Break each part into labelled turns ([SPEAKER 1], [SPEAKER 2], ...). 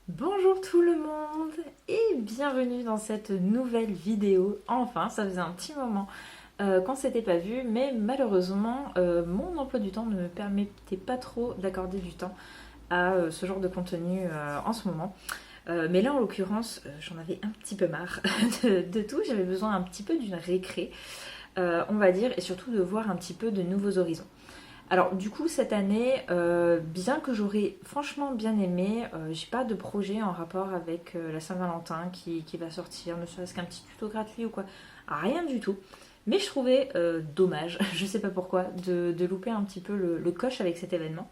[SPEAKER 1] Bonjour tout le monde et bienvenue dans cette nouvelle vidéo. Enfin, ça faisait un petit moment qu'on s'était pas vu, mais malheureusement, mon emploi du temps ne me permettait pas trop d'accorder du temps à ce genre de contenu en ce moment. Mais là, en l'occurrence, j'en avais un petit peu marre de tout. J'avais besoin un petit peu d'une récré, on va dire, et surtout de voir un petit peu de nouveaux horizons. Alors du coup cette année, bien que j'aurais franchement bien aimé, j'ai pas de projet en rapport avec la Saint-Valentin qui va sortir, ne serait-ce qu'un petit tuto gratuit ou quoi, rien du tout. Mais je trouvais dommage, je sais pas pourquoi, de louper un petit peu le coche avec cet événement.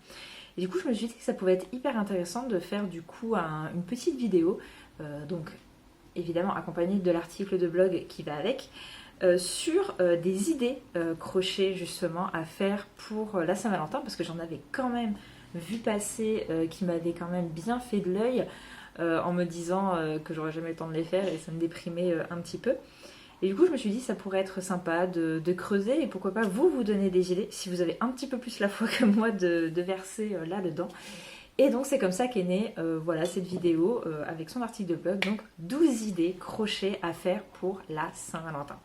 [SPEAKER 1] Et du coup je me suis dit que ça pouvait être hyper intéressant de faire du coup une petite vidéo, donc évidemment accompagnée de l'article de blog qui va avec, sur des idées crochets justement à faire pour la Saint-Valentin parce que j'en avais quand même vu passer qui m'avaient quand même bien fait de l'œil en me disant que j'aurais jamais le temps de les faire et ça me déprimait un petit peu. Et du coup je me suis dit ça pourrait être sympa de creuser et pourquoi pas vous donner des idées si vous avez un petit peu plus la foi que moi de verser là-dedans. Et donc c'est comme ça qu'est née voilà, cette vidéo avec son article de blog, donc 12 idées crochets à faire pour la Saint-Valentin.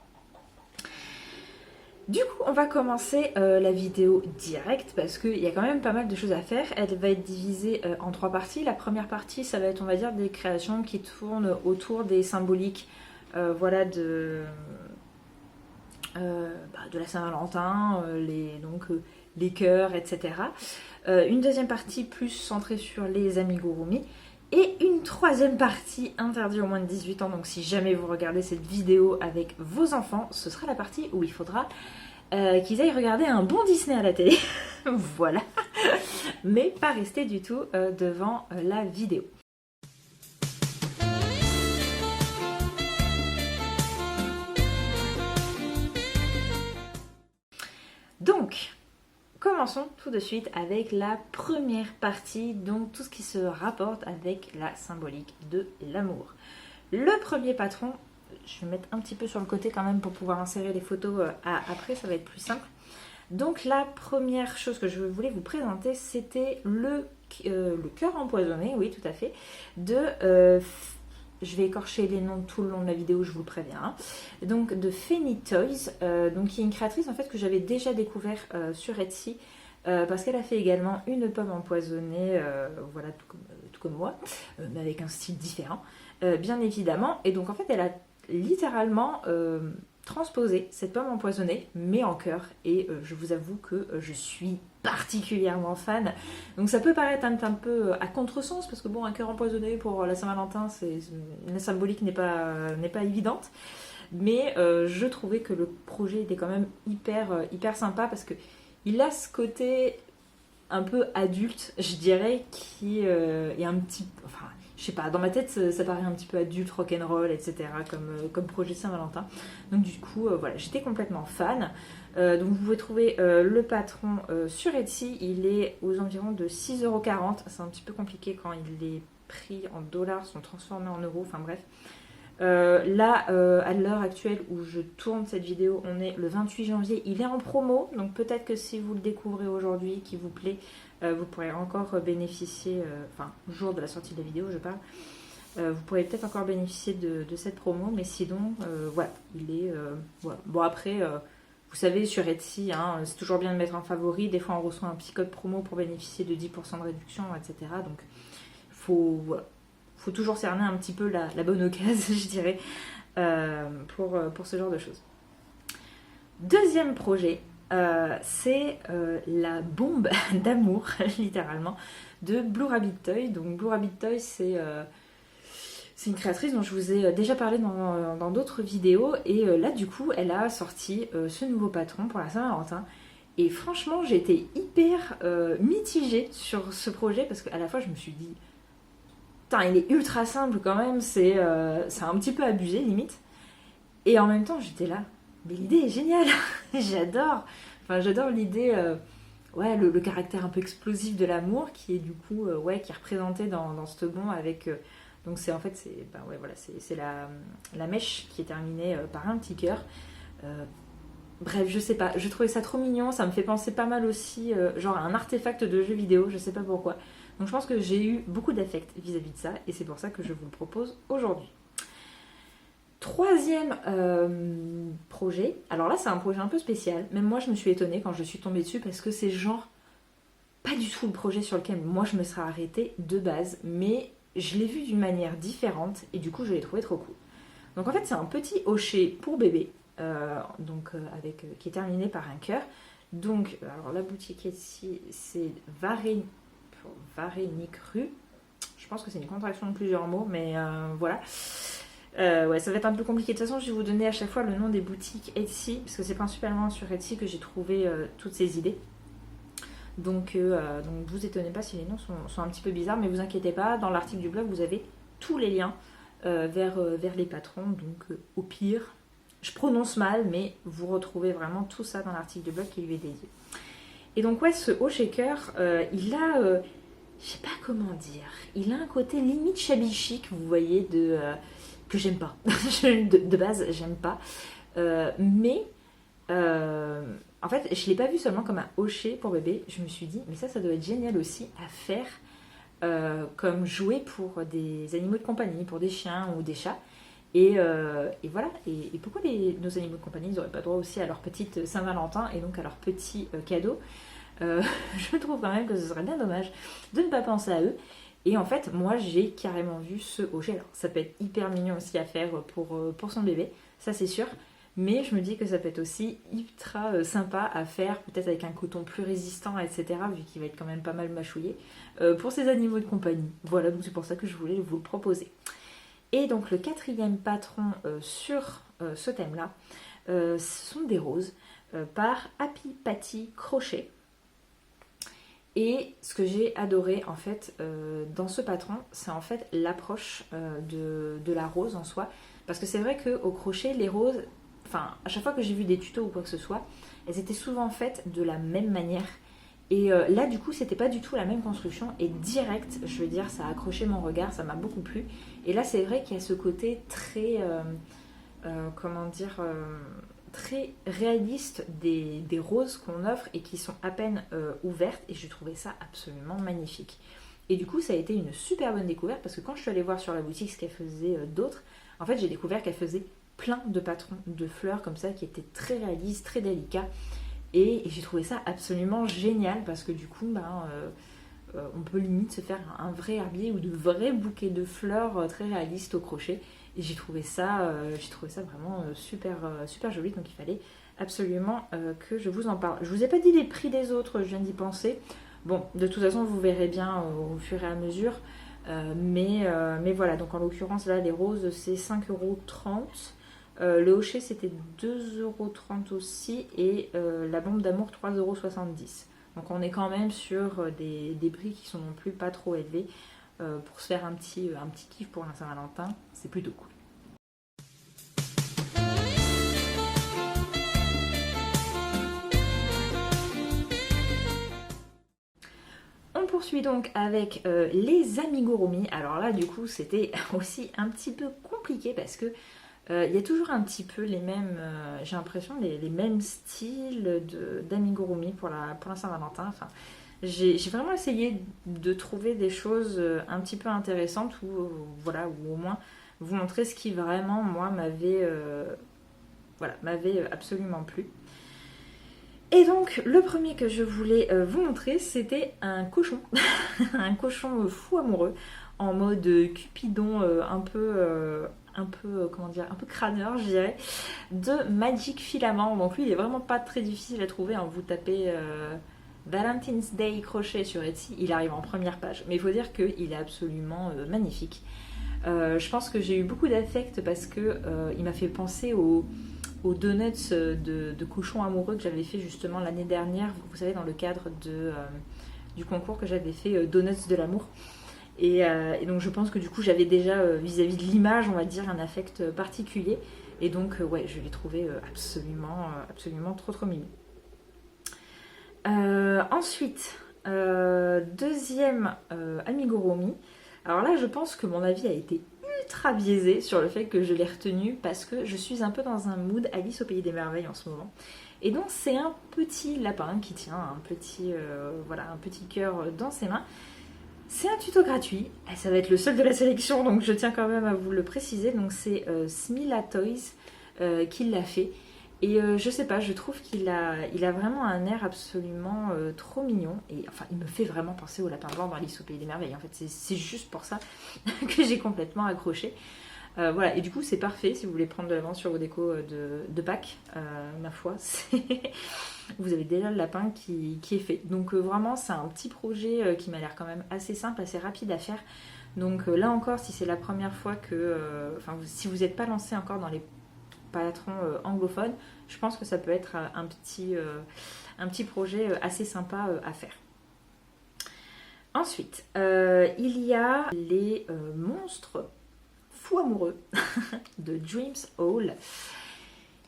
[SPEAKER 1] Du coup, on va commencer la vidéo directe parce qu'il y a quand même pas mal de choses à faire. Elle va être divisée en trois parties. La première partie, ça va être, on va dire, des créations qui tournent autour des symboliques voilà, de la Saint-Valentin, les cœurs, etc. Une deuxième partie plus centrée sur les amigurumi. Et une troisième partie interdite aux moins de 18 ans. Donc si jamais vous regardez cette vidéo avec vos enfants, ce sera la partie où il faudra qu'ils aillent regarder un bon Disney à la télé. Voilà. Mais pas rester du tout devant la vidéo. Donc, commençons tout de suite avec la première partie, donc tout ce qui se rapporte avec la symbolique de l'amour. Le premier patron, je vais mettre un petit peu sur le côté quand même pour pouvoir insérer les photos après, ça va être plus simple. Donc la première chose que je voulais vous présenter, c'était le cœur empoisonné, oui tout à fait, je vais écorcher les noms tout le long de la vidéo, je vous le préviens. Hein. Donc de Fanny Toys, donc qui est une créatrice en fait que j'avais déjà découvert sur Etsy. Parce qu'elle a fait également une pomme empoisonnée, voilà, tout comme moi, mais avec un style différent, bien évidemment. Et donc en fait, elle a littéralement transposé cette pomme empoisonnée, mais en cœur. Et je vous avoue que je suis particulièrement fan. Donc ça peut paraître un peu à contresens, parce que bon, un cœur empoisonné pour la Saint-Valentin, la symbolique n'est pas évidente. Mais je trouvais que le projet était quand même hyper sympa, parce que il a ce côté un peu adulte, je dirais, qui est un petit... Enfin, je sais pas, dans ma tête, ça paraît un petit peu adulte, rock'n'roll, etc. Comme projet Saint-Valentin. Donc du coup, voilà, j'étais complètement fan. Donc vous pouvez trouver le patron sur Etsy. Il est aux environs de 6,40 €. C'est un petit peu compliqué quand les prix en dollars sont transformés en euros. Enfin bref. À l'heure actuelle où je tourne cette vidéo, on est le 28 janvier, il est en promo, donc peut-être que si vous le découvrez aujourd'hui, qui vous plaît, vous pourrez encore bénéficier, enfin, jour de la sortie de la vidéo je parle, vous pourrez peut-être encore bénéficier de cette promo, mais sinon, voilà, il est... voilà. Bon après, vous savez, sur Etsy, hein, c'est toujours bien de mettre en favori, des fois on reçoit un petit code promo pour bénéficier de 10% de réduction, etc. Donc, voilà. Faut toujours cerner un petit peu la bonne occasion, je dirais, pour ce genre de choses. Deuxième projet, c'est la bombe d'amour, littéralement, de Blue Rabbit Toy. Donc Blue Rabbit Toy, c'est une créatrice dont je vous ai déjà parlé dans d'autres vidéos. Et là, du coup, elle a sorti ce nouveau patron pour la Saint-Valentin. Et franchement, j'ai été hyper mitigée sur ce projet parce qu'à la fois, je me suis dit... Putain, il est ultra simple quand même, c'est un petit peu abusé limite. Et en même temps, j'étais là. Mais l'idée est géniale, j'adore. Enfin, j'adore l'idée, ouais, le caractère un peu explosif de l'amour qui est du coup, ouais, qui est représenté dans ce bon avec. Donc c'est en fait, bah ouais, voilà, c'est la mèche qui est terminée par un petit cœur. Bref, je sais pas, je trouvais ça trop mignon, ça me fait penser pas mal aussi, genre à un artefact de jeu vidéo, je sais pas pourquoi. Donc je pense que j'ai eu beaucoup d'affect vis-à-vis de ça et c'est pour ça que je vous le propose aujourd'hui. Troisième projet, alors là c'est un projet un peu spécial, même moi je me suis étonnée quand je suis tombée dessus parce que c'est genre pas du tout le projet sur lequel moi je me serais arrêtée de base, mais je l'ai vu d'une manière différente et du coup je l'ai trouvé trop cool. Donc en fait c'est un petit hochet pour bébé, qui est terminé par un cœur. Donc alors la boutique ici c'est Varénique rue. Je pense que c'est une contraction de plusieurs mots, mais voilà. Ouais, ça va être un peu compliqué. De toute façon, je vais vous donner à chaque fois le nom des boutiques Etsy, parce que c'est principalement sur Etsy que j'ai trouvé toutes ces idées. Donc vous étonnez pas si les noms sont un petit peu bizarres, mais vous inquiétez pas, dans l'article du blog, vous avez tous les liens vers les patrons. Donc au pire, je prononce mal, mais vous retrouvez vraiment tout ça dans l'article du blog qui lui est dédié. Et donc ouais, ce haut shaker, il a, je sais pas comment dire, il a un côté limite shabby chic, vous voyez, que j'aime pas. de base, j'aime pas. Mais en fait, je l'ai pas vu seulement comme un hochet pour bébé. Je me suis dit, mais ça doit être génial aussi à faire comme jouet pour des animaux de compagnie, pour des chiens ou des chats. Et voilà. Et pourquoi nos animaux de compagnie, ils n'auraient pas droit aussi à leur petite Saint-Valentin et donc à leur petit cadeau. Je trouve quand même que ce serait bien dommage de ne pas penser à eux. Et en fait, moi, j'ai carrément vu ce hochet. Alors, ça peut être hyper mignon aussi à faire pour son bébé, ça c'est sûr. Mais je me dis que ça peut être aussi ultra sympa à faire, peut-être avec un coton plus résistant, etc. Vu qu'il va être quand même pas mal mâchouillé, pour ces animaux de compagnie. Voilà, donc c'est pour ça que je voulais vous le proposer. Et donc le quatrième patron sur ce thème-là, ce sont des roses par Happy Patty Crochet. Et ce que j'ai adoré en fait dans ce patron, c'est en fait l'approche de la rose en soi. Parce que c'est vrai qu'au crochet, les roses, enfin à chaque fois que j'ai vu des tutos ou quoi que ce soit, elles étaient souvent faites de la même manière. Et là du coup c'était pas du tout la même construction et direct, je veux dire, ça a accroché mon regard, ça m'a beaucoup plu. Et là c'est vrai qu'il y a ce côté très, très réaliste des roses qu'on offre et qui sont à peine ouvertes et je trouvais ça absolument magnifique. Et du coup ça a été une super bonne découverte parce que quand je suis allée voir sur la boutique ce qu'elle faisait d'autres, en fait j'ai découvert qu'elle faisait plein de patrons de fleurs comme ça qui étaient très réalistes, très délicats. Et j'ai trouvé ça absolument génial parce que du coup, on peut limite se faire un vrai herbier ou de vrais bouquets de fleurs très réalistes au crochet. Et j'ai trouvé ça vraiment super joli. Donc il fallait absolument que je vous en parle. Je vous ai pas dit les prix des autres, je viens d'y penser. Bon, de toute façon, vous verrez bien au fur et à mesure. Mais voilà, donc en l'occurrence, là, les roses, c'est 5,30 €. Le hochet c'était 2,30 € aussi et la bombe d'amour 3,70 €. Donc on est quand même sur des prix qui sont non plus pas trop élevés pour se faire un petit kiff pour la Saint-Valentin, c'est plutôt cool. On poursuit donc avec les amigurumi. Alors là du coup c'était aussi un petit peu compliqué parce que il y a toujours un petit peu les mêmes, j'ai l'impression, les mêmes styles d'amigurumi pour la Saint-Valentin. Enfin, j'ai vraiment essayé de trouver des choses un petit peu intéressantes ou au moins vous montrer ce qui vraiment, moi, m'avait absolument plu. Et donc, le premier que je voulais vous montrer, c'était un cochon, un cochon fou amoureux, en mode Cupidon un peu crâneur, je dirais, de Magic Filament. Donc lui, il est vraiment pas très difficile à trouver. Hein. Vous tapez Valentine's Day crochet sur Etsy, il arrive en première page. Mais il faut dire qu'il est absolument magnifique. Je pense que j'ai eu beaucoup d'affect parce que il m'a fait penser aux donuts de cochon amoureux que j'avais fait justement l'année dernière. Vous savez, dans le cadre du concours que j'avais fait Donuts de l'amour. Et donc je pense que du coup j'avais déjà vis-à-vis de l'image, on va dire, un affect particulier. Et donc ouais, je l'ai trouvé absolument trop mignon. Ensuite, deuxième amigurumi. Alors là je pense que mon avis a été ultra biaisé sur le fait que je l'ai retenu parce que je suis un peu dans un mood Alice au pays des merveilles en ce moment. Et donc c'est un petit lapin qui tient un petit cœur dans ses mains. C'est un tuto gratuit, et ça va être le seul de la sélection, donc je tiens quand même à vous le préciser. Donc c'est Smila Toys qui l'a fait. Et je sais pas, je trouve qu'il a vraiment un air absolument trop mignon. Et enfin, il me fait vraiment penser au lapin blanc dans Alice au Pays des Merveilles. En fait, c'est juste pour ça que j'ai complètement accroché. Voilà, et du coup, c'est parfait si vous voulez prendre de l'avance sur vos décos de Pâques, ma foi. Vous avez déjà le lapin qui est fait. Donc vraiment, c'est un petit projet qui m'a l'air quand même assez simple, assez rapide à faire. Donc là encore, si c'est la première fois que... si vous n'êtes pas lancé encore dans les patrons anglophones, je pense que ça peut être un petit projet assez sympa à faire. Ensuite, il y a les monstres fous amoureux de Dreams Hall.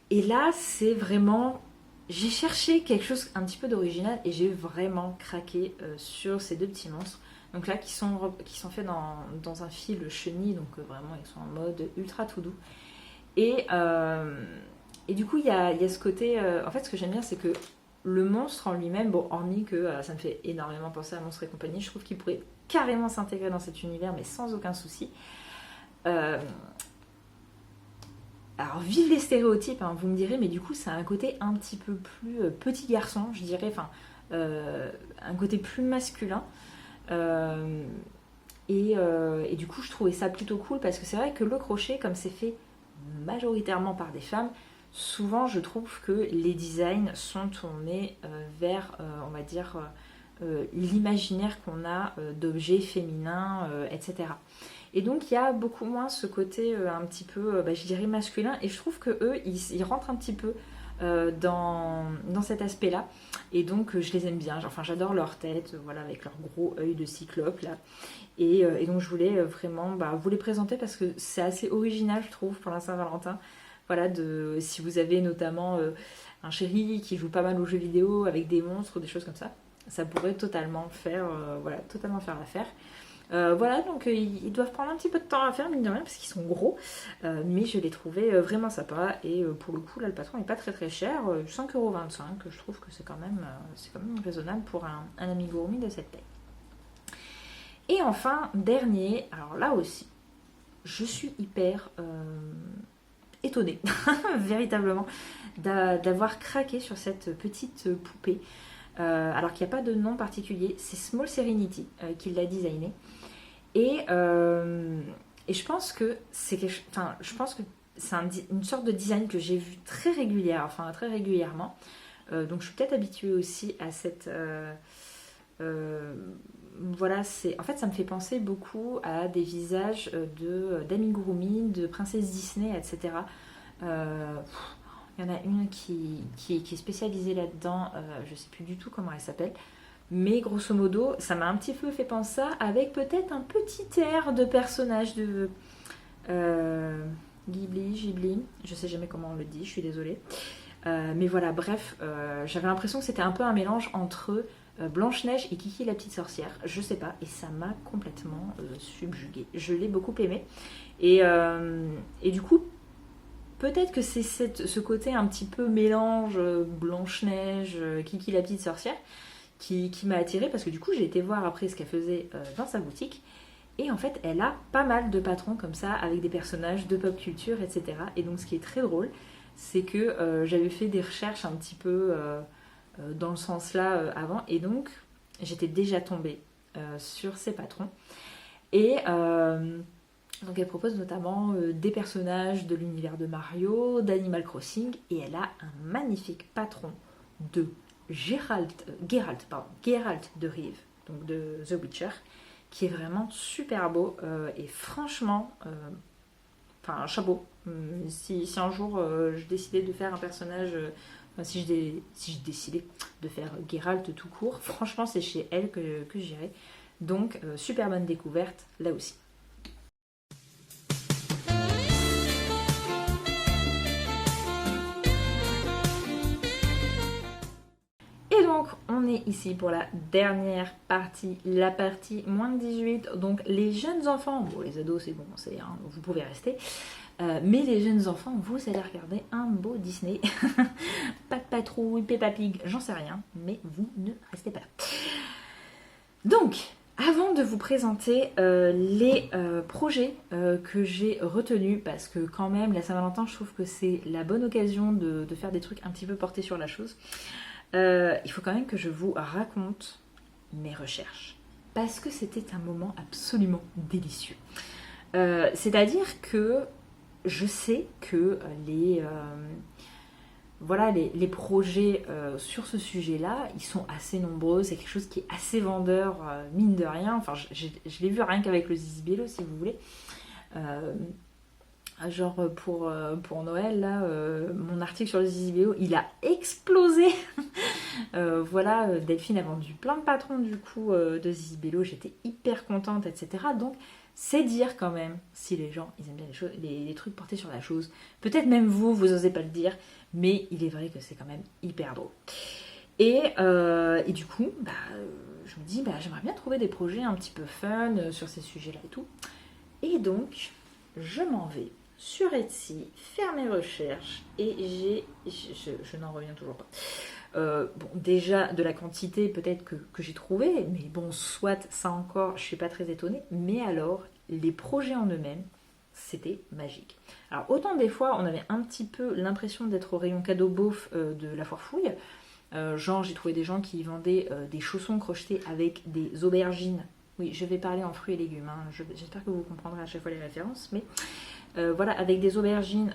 [SPEAKER 1] Et là, c'est vraiment... J'ai cherché quelque chose un petit peu d'original et j'ai vraiment craqué sur ces deux petits monstres. Donc là, qui sont faits dans un fil chenille, donc vraiment ils sont en mode ultra tout doux. Et du coup, il y a ce côté... en fait, ce que j'aime bien, c'est que le monstre en lui-même, bon, hormis que ça me fait énormément penser à Monstres et compagnie, je trouve qu'il pourrait carrément s'intégrer dans cet univers, mais sans aucun souci. Alors, vive les stéréotypes, hein, vous me direz, mais du coup, ça a un côté un petit peu plus petit garçon, je dirais, un côté plus masculin. Et du coup, je trouvais ça plutôt cool, parce que c'est vrai que le crochet, comme c'est fait majoritairement par des femmes, souvent, je trouve que les designs sont tournés vers, on va dire, l'imaginaire qu'on a d'objets féminins, etc. Et donc il y a beaucoup moins ce côté un petit peu, je dirais masculin, et je trouve que eux ils rentrent un petit peu dans cet aspect-là, et donc je les aime bien. Enfin, j'adore leur tête, voilà, avec leur gros œil de cyclope là, et donc je voulais vraiment vous les présenter parce que c'est assez original, je trouve, pour la Saint-Valentin. Voilà, si vous avez notamment un chéri qui joue pas mal aux jeux vidéo avec des monstres ou des choses comme ça pourrait totalement faire l'affaire. Voilà, donc ils doivent prendre un petit peu de temps à faire, mine de rien, parce qu'ils sont gros. Mais je les trouvais vraiment sympas. Et pour le coup, là, le patron n'est pas très très cher. 5,25 €, je trouve que c'est quand même raisonnable pour un amigurumi de cette taille. Et enfin, dernier, alors là aussi, je suis hyper étonnée, véritablement, d'avoir craqué sur cette petite poupée. Alors qu'il n'y a pas de nom particulier, c'est Small Serenity qui l'a designé. Et je pense que c'est une sorte de design que j'ai vu très régulièrement. Donc je suis peut-être habituée aussi à cette... voilà, en fait ça me fait penser beaucoup à des visages d'amigurumi, de princesses Disney, etc. Il y en a une qui est spécialisée là-dedans, je ne sais plus du tout comment elle s'appelle. Mais grosso modo, ça m'a un petit peu fait penser ça, avec peut-être un petit air de personnage de Ghibli, je sais jamais comment on le dit, je suis désolée. Mais voilà, bref, j'avais l'impression que c'était un peu un mélange entre Blanche-Neige et Kiki la petite sorcière, je sais pas, et ça m'a complètement subjuguée. Je l'ai beaucoup aimé. Et du coup, peut-être que c'est ce côté un petit peu mélange Blanche-Neige, Kiki la petite sorcière, qui m'a attirée, parce que du coup j'ai été voir après ce qu'elle faisait dans sa boutique, et en fait elle a pas mal de patrons comme ça avec des personnages de pop culture, etc. Et donc ce qui est très drôle, c'est que j'avais fait des recherches un petit peu dans le sens là avant, et donc j'étais déjà tombée sur ces patrons. Et donc elle propose notamment des personnages de l'univers de Mario, d'Animal Crossing, et elle a un magnifique patron de Geralt de Rive, donc de The Witcher, qui est vraiment super beau, et franchement, chapeau. Si un jour je décidais de faire un personnage, si je décidais de faire Geralt tout court, franchement c'est chez elle que j'irai. Donc super bonne découverte là aussi. Et donc, on est ici pour la dernière partie, la partie moins de 18. Donc, les jeunes enfants, bon, les ados, c'est bon, vous pouvez rester. Mais les jeunes enfants, vous allez regarder un beau Disney. Pas de Patrouille, Peppa Pig, j'en sais rien. Mais vous ne restez pas là. Donc, Avant de vous présenter les projets que j'ai retenus, parce que quand même, la Saint-Valentin, je trouve que c'est la bonne occasion de faire des trucs un petit peu portés sur la chose, il faut quand même que je vous raconte mes recherches. Parce que c'était un moment absolument délicieux. C'est-à-dire que je sais que les projets sur ce sujet-là, ils sont assez nombreux. C'est quelque chose qui est assez vendeur, mine de rien. Enfin, je l'ai vu rien qu'avec le Zizibello, si vous voulez. Genre pour Noël, là, mon article sur le Zizibello, il a explosé. Delphine a vendu plein de patrons du coup de Zizibello. J'étais hyper contente, etc. Donc, c'est dire quand même si les gens ils aiment bien les trucs portés sur la chose. Peut-être même vous osez pas le dire, mais il est vrai que c'est quand même hyper drôle. Et du coup, je me dis, j'aimerais bien trouver des projets un petit peu fun sur ces sujets-là et tout. Et donc, je m'en vais sur Etsy faire mes recherches et je n'en reviens toujours pas. Déjà de la quantité peut-être que j'ai trouvé, mais bon, soit ça encore, je suis pas très étonnée, mais alors les projets en eux-mêmes, c'était magique. Alors autant des fois on avait un petit peu l'impression d'être au rayon cadeau beauf de la foire fouille, genre j'ai trouvé des gens qui vendaient des chaussons crochetés avec des aubergines. Oui, je vais parler en fruits et légumes, hein. J'espère que vous comprendrez à chaque fois les références, mais avec des aubergines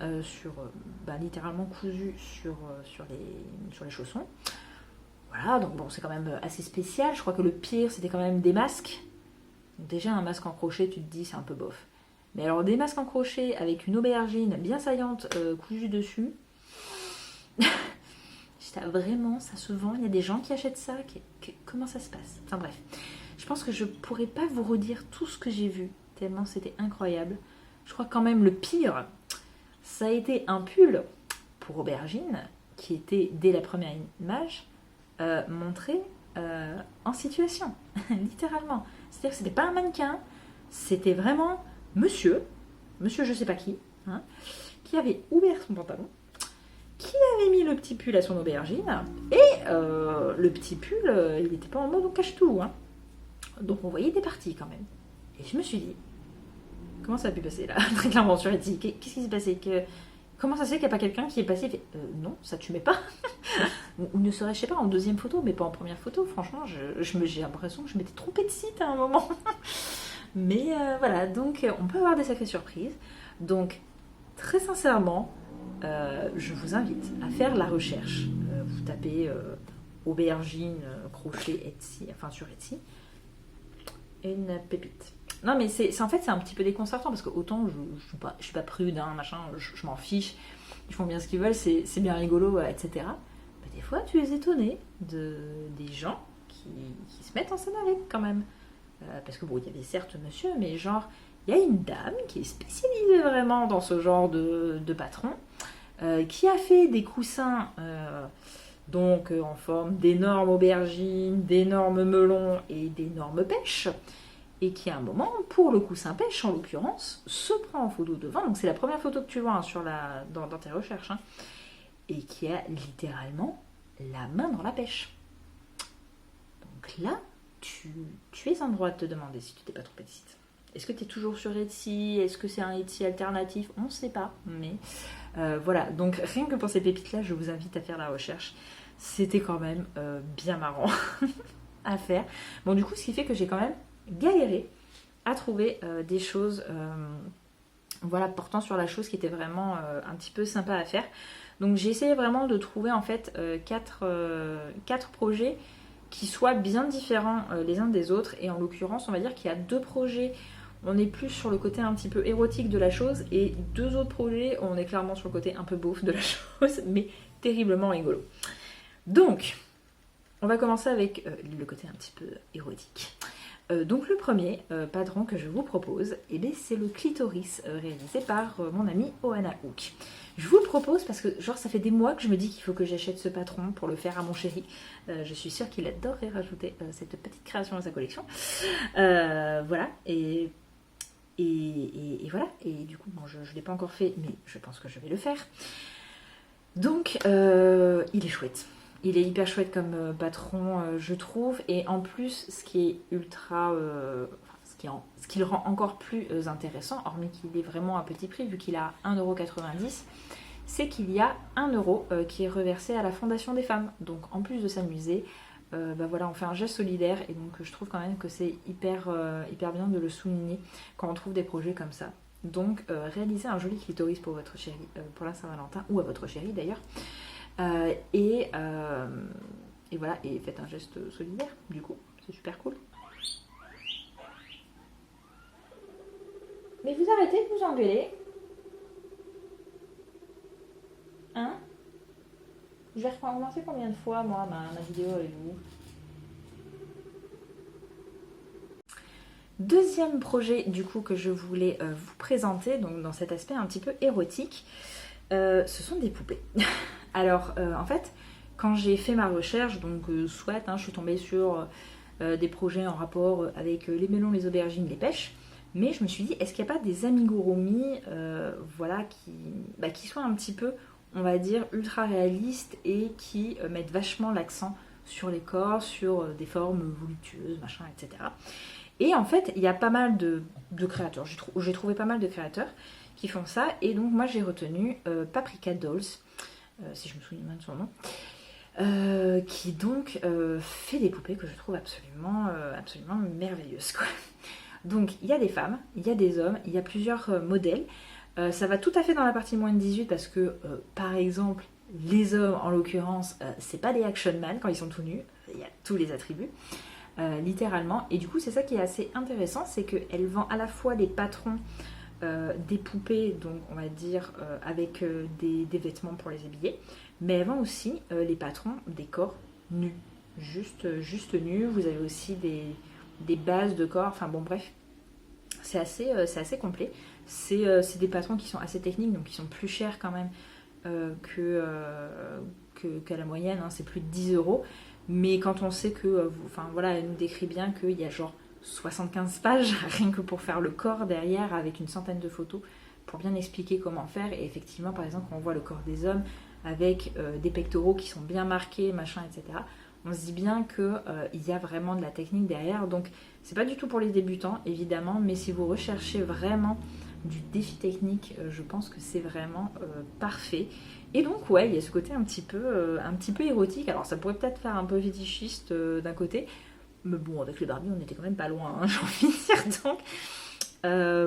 [SPEAKER 1] littéralement cousues sur les chaussons. Voilà, donc bon, c'est quand même assez spécial. Je crois que le pire, c'était quand même des masques. Donc déjà, un masque en crochet, tu te dis, c'est un peu bof. Mais alors, des masques en crochet avec une aubergine bien saillante cousue dessus, vraiment, ça se vend. Il y a des gens qui achètent ça. Comment ça se passe? Enfin bref, je pense que je pourrais pas vous redire tout ce que j'ai vu, tellement c'était incroyable. Je crois quand même le pire, ça a été un pull pour aubergine qui était, dès la première image, montré en situation, littéralement. C'est-à-dire que c'était pas un mannequin, c'était vraiment monsieur je sais pas qui, hein, qui avait ouvert son pantalon, qui avait mis le petit pull à son aubergine, et le petit pull, il n'était pas en mode on cache tout, hein. Donc on voyait des parties quand même. Et je me suis dit, comment ça a pu passer là? Très clairement sur Etsy. Qu'est-ce qui s'est passé? Comment ça se fait qu'il n'y a pas quelqu'un qui est passé et fait non, ça tu mets pas? Ou ne serait-ce, je sais pas, en deuxième photo, mais pas en première photo. Franchement, j'ai l'impression que je m'étais trompée de site à un moment. Mais voilà, donc on peut avoir des sacrées surprises. Donc, très sincèrement, je vous invite à faire la recherche. Vous tapez aubergine, crochet, Etsy, enfin sur Etsy. Une pépite. Non, mais en fait, c'est un petit peu déconcertant parce que autant je suis pas prude, hein, machin, je m'en fiche. Ils font bien ce qu'ils veulent, c'est bien rigolo, etc. Mais des fois, tu es étonné des gens qui se mettent en scène avec quand même. Parce que bon, il y avait certes monsieur, mais genre, il y a une dame qui est spécialisée vraiment dans ce genre de patron, qui a fait des coussins. Donc en forme d'énormes aubergines, d'énormes melons et d'énormes pêches, et qui à un moment, pour le coussin pêche en l'occurrence, se prend en photo devant, donc c'est la première photo que tu vois hein, dans tes recherches, hein, et qui a littéralement la main dans la pêche. Donc là, tu es en droit de te demander si tu t'es pas trompé de site. Est-ce que tu es toujours sur Etsy? Est-ce que c'est un Etsy alternatif? On ne sait pas, mais voilà. Donc rien que pour ces pépites-là, je vous invite à faire la recherche. C'était quand même bien marrant à faire. Bon, du coup, ce qui fait que j'ai quand même galéré à trouver des choses portant sur la chose qui était vraiment un petit peu sympa à faire. Donc j'ai essayé vraiment de trouver en fait quatre projets qui soient bien différents les uns des autres. Et en l'occurrence, on va dire qu'il y a 2 projets, on est plus sur le côté un petit peu érotique de la chose, et 2 autres projets, on est clairement sur le côté un peu beauf de la chose, mais terriblement rigolo. Donc, on va commencer avec le côté un petit peu érotique. Donc le premier patron que je vous propose, c'est le clitoris réalisé par mon amie Ohana Hook. Je vous le propose parce que genre ça fait des mois que je me dis qu'il faut que j'achète ce patron pour le faire à mon chéri. Je suis sûre qu'il adorerait rajouter cette petite création à sa collection. Voilà, et voilà, et du coup bon, je ne l'ai pas encore fait, mais je pense que je vais le faire. Donc il est chouette. Il est hyper chouette comme patron, je trouve. Et en plus, ce qui est ultra... ce qui le rend encore plus intéressant, hormis qu'il est vraiment à petit prix, vu qu'il a 1,90 €, c'est qu'il y a 1 € qui est reversé à la Fondation des femmes. Donc en plus de s'amuser, voilà, on fait un geste solidaire et donc je trouve quand même que c'est hyper bien de le souligner quand on trouve des projets comme ça. Donc réalisez un joli clitoris pour votre chérie, pour la Saint-Valentin, ou à votre chérie d'ailleurs. Et voilà, et faites un geste solidaire, du coup, c'est super cool. Mais vous arrêtez de vous engueuler. Hein? Je vais recommencer combien de fois, moi, ma vidéo avec vous? Deuxième projet, du coup, que je voulais vous présenter, donc dans cet aspect un petit peu érotique, ce sont des poupées. Alors, en fait, quand j'ai fait ma recherche, donc soit je suis tombée sur des projets en rapport avec les melons, les aubergines, les pêches, mais je me suis dit, est-ce qu'il n'y a pas des amigurumi voilà, qui soient un petit peu, on va dire, ultra réalistes et qui mettent vachement l'accent sur les corps, sur des formes voluptueuses, machin, etc. Et en fait, il y a pas mal de créateurs, j'ai trouvé pas mal de créateurs qui font ça, et donc moi j'ai retenu Paprika Dolls, si je me souviens bien de son nom, qui donc fait des poupées que je trouve absolument merveilleuses, quoi. Donc il y a des femmes, il y a des hommes, il y a plusieurs modèles. Ça va tout à fait dans la partie moins de 18 parce que, par exemple, les hommes en l'occurrence, c'est pas des action man quand ils sont tout nus, il y a tous les attributs, littéralement. Et du coup, c'est ça qui est assez intéressant, c'est qu'elle vend à la fois les patrons des poupées, donc on va dire avec des vêtements pour les habiller, mais elle vend aussi les patrons des corps nus, juste nus. Vous avez aussi des bases de corps, enfin bon bref, c'est assez complet. C'est des patrons qui sont assez techniques, donc qui sont plus chers quand même qu'à la moyenne, hein, c'est plus de 10 €. Mais quand on sait que, enfin voilà, elle nous décrit bien qu'il y a genre 75 pages rien que pour faire le corps derrière, avec une centaine de photos pour bien expliquer comment faire. Et effectivement, par exemple, quand on voit le corps des hommes avec des pectoraux qui sont bien marqués, machin, etc., on se dit bien qu'il y a vraiment de la technique derrière. Donc c'est pas du tout pour les débutants évidemment, mais si vous recherchez vraiment du défi technique, je pense que c'est vraiment parfait. Et donc ouais, il y a ce côté un petit peu érotique. Alors ça pourrait peut-être faire un peu fétichiste d'un côté, mais bon, avec les Barbie on était quand même pas loin, hein, j'ai envie de dire. Donc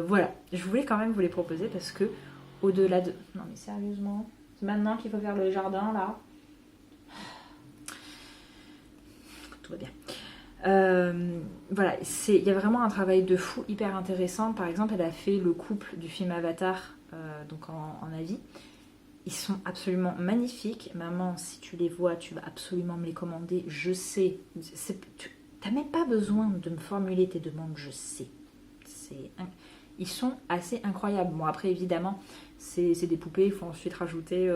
[SPEAKER 1] voilà, je voulais quand même vous les proposer parce que au-delà de... Non mais sérieusement, c'est maintenant qu'il faut faire le jardin là. Tout va bien. Voilà, il y a vraiment un travail de fou hyper intéressant. Par exemple, elle a fait le couple du film Avatar, donc en avis. Ils sont absolument magnifiques. Maman, si tu les vois, tu vas absolument me les commander. Je sais. T'as même pas besoin de me formuler tes demandes, je sais. Ils sont assez incroyables. Bon, après, évidemment, c'est des poupées. Il faut ensuite rajouter...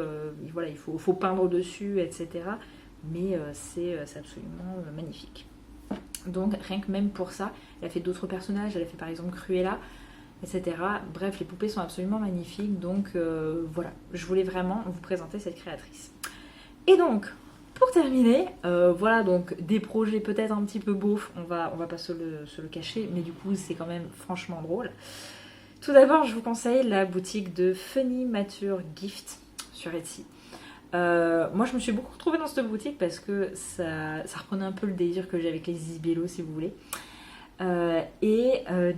[SPEAKER 1] voilà, il faut peindre dessus, etc. Mais c'est absolument magnifique. Donc rien que même pour ça, elle a fait d'autres personnages, elle a fait par exemple Cruella, etc. Bref, les poupées sont absolument magnifiques, donc voilà, je voulais vraiment vous présenter cette créatrice. Et donc, pour terminer, voilà donc des projets peut-être un petit peu beaufs, on va pas se le cacher, mais du coup c'est quand même franchement drôle. Tout d'abord, je vous conseille la boutique de Funny Mature Gift sur Etsy. Moi je me suis beaucoup retrouvée dans cette boutique parce que ça reprenait un peu le délire que j'ai avec les Isabello, si vous voulez.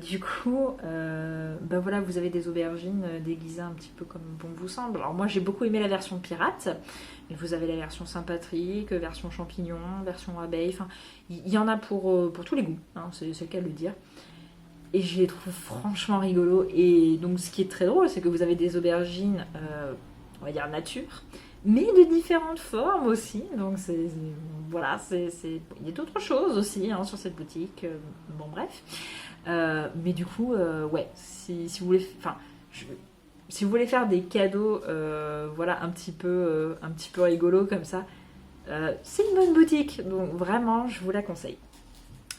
[SPEAKER 1] Du coup, bah voilà, vous avez des aubergines déguisées un petit peu comme bon vous semble. Alors moi j'ai beaucoup aimé la version pirate, mais vous avez la version Saint-Patrick, version champignon, version abeille, enfin il y en a pour tous les goûts, hein, c'est le cas de le dire. Et je les trouve franchement rigolos. Et donc ce qui est très drôle, c'est que vous avez des aubergines, on va dire nature, mais de différentes formes aussi. Donc voilà, il y a d'autres choses aussi hein, sur cette boutique. Bon bref. Mais du coup, ouais, si vous voulez, enfin, si vous voulez faire des cadeaux, voilà, un petit peu rigolo comme ça, c'est une bonne boutique. Donc vraiment, je vous la conseille.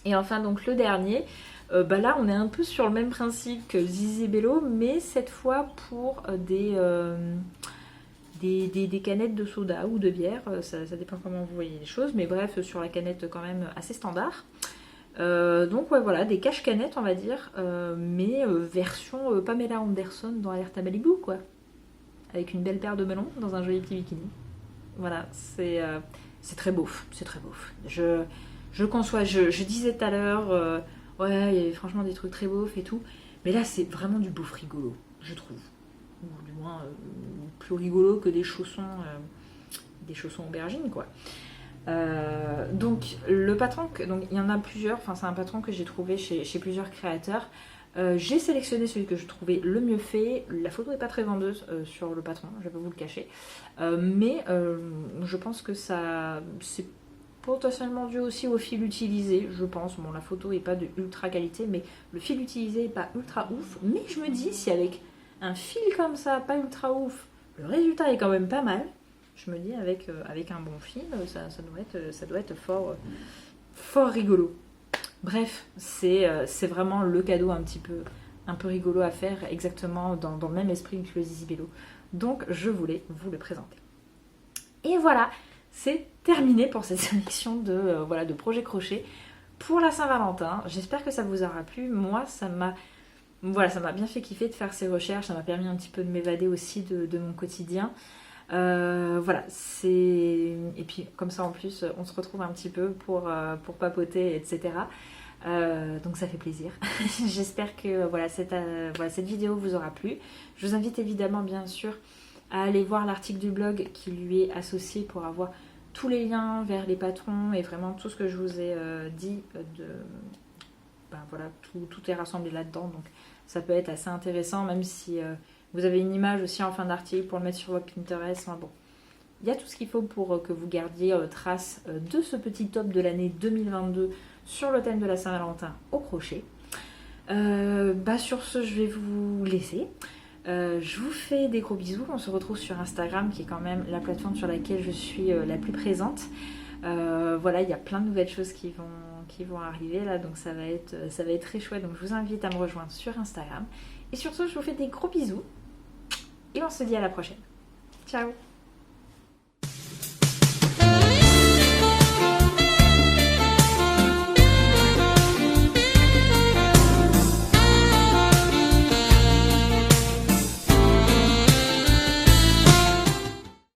[SPEAKER 1] Et enfin donc le dernier. Bah là on est un peu sur le même principe que Zizi Bello, mais cette fois pour des des canettes de soda ou de bière, ça dépend comment vous voyez les choses, mais bref, sur la canette quand même assez standard. Donc ouais, voilà, des cache-canettes on va dire, mais version Pamela Anderson dans Alerte à Malibu quoi, avec une belle paire de melons dans un joli petit bikini. Voilà, c'est très beauf, c'est très beauf. Je conçois, je disais tout à l'heure, ouais, il y avait franchement des trucs très beaufs et tout, mais là c'est vraiment du beauf rigolo, je trouve. Ou du moins plus rigolo que des chaussons aubergines quoi. Donc le patron, donc il y en a plusieurs, enfin c'est un patron que j'ai trouvé chez plusieurs créateurs. J'ai sélectionné celui que je trouvais le mieux fait. La photo n'est pas très vendeuse sur le patron, je vais pas vous le cacher. Mais je pense que ça c'est potentiellement dû aussi au fil utilisé, je pense. Bon, la photo n'est pas de ultra qualité, mais le fil utilisé n'est pas ultra ouf. Mais je me dis, si avec un fil comme ça, pas ultra ouf, le résultat est quand même pas mal. Je me dis, avec un bon fil, ça doit être fort rigolo. Bref, c'est vraiment le cadeau un peu rigolo à faire, exactement dans le même esprit que le Zizi Bello. Donc, je voulais vous le présenter. Et voilà, c'est terminé pour cette sélection de projets crochets pour la Saint-Valentin. J'espère que ça vous aura plu. Moi, ça m'a bien fait kiffer de faire ces recherches. Ça m'a permis un petit peu de m'évader aussi de mon quotidien. Voilà, et puis comme ça en plus on se retrouve un petit peu pour papoter, etc. Donc ça fait plaisir. J'espère que cette vidéo vous aura plu. Je vous invite évidemment bien sûr à aller voir l'article du blog qui lui est associé pour avoir tous les liens vers les patrons et vraiment tout ce que je vous ai dit tout est rassemblé là-dedans, donc ça peut être assez intéressant, même si vous avez une image aussi en fin d'article pour le mettre sur votre Pinterest. Enfin, bon, il y a tout ce qu'il faut pour que vous gardiez trace de ce petit top de l'année 2022 sur le thème de la Saint-Valentin au crochet. Sur ce, je vais vous laisser. Je vous fais des gros bisous. On se retrouve sur Instagram, qui est quand même la plateforme sur laquelle je suis la plus présente. Voilà, il y a plein de nouvelles choses qui vont arriver là, donc ça va être très chouette. Donc je vous invite à me rejoindre sur Instagram. Et sur ce, je vous fais des gros bisous. Et on se dit à la prochaine. Ciao!